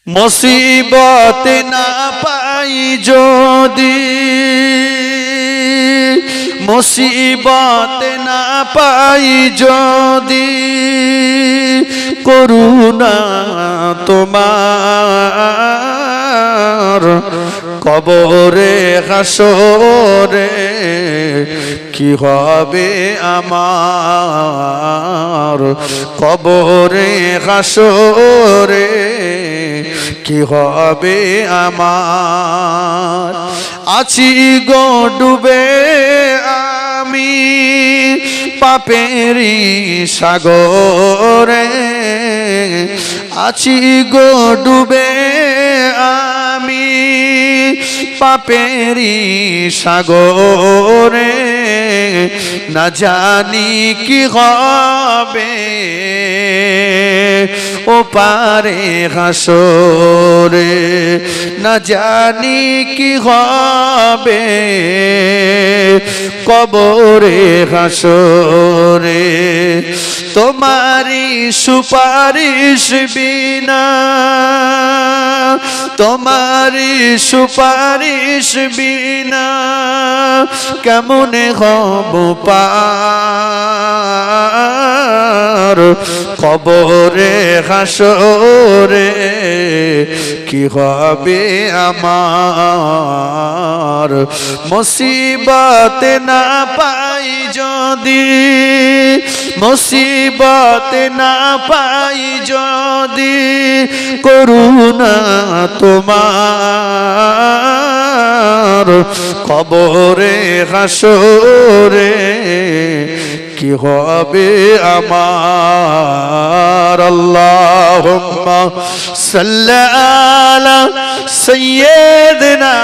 মুসিবত না পাই যদি, মুসিবত না পাই যদি, করুণা তোমার কবরে হাসরে কি হবে আমার, কবরে হাসরে কি হবে আমার। আছি গো ডুবে আমি পাপেরই সাগরে, আছি গো ডুবে আমি পাপেরই সাগরে, না জানি কি হবে ও পারে হাসরে, না জানি কি হবে কবরে হাসরে। তোমারি সুপারিশ বিনা, তোমারি সুপারিশ বিনা কেমনে হব পার, কবরে হাসরে কি হবে আমার। মুসিবত না পাই যদি, মুসিবত না পাই যদি, করুণা তোমার কবরে হাসরে কি হবে আমার। আল্লাহুম্মা সাল্লি আলা সাইয়্যিদিনা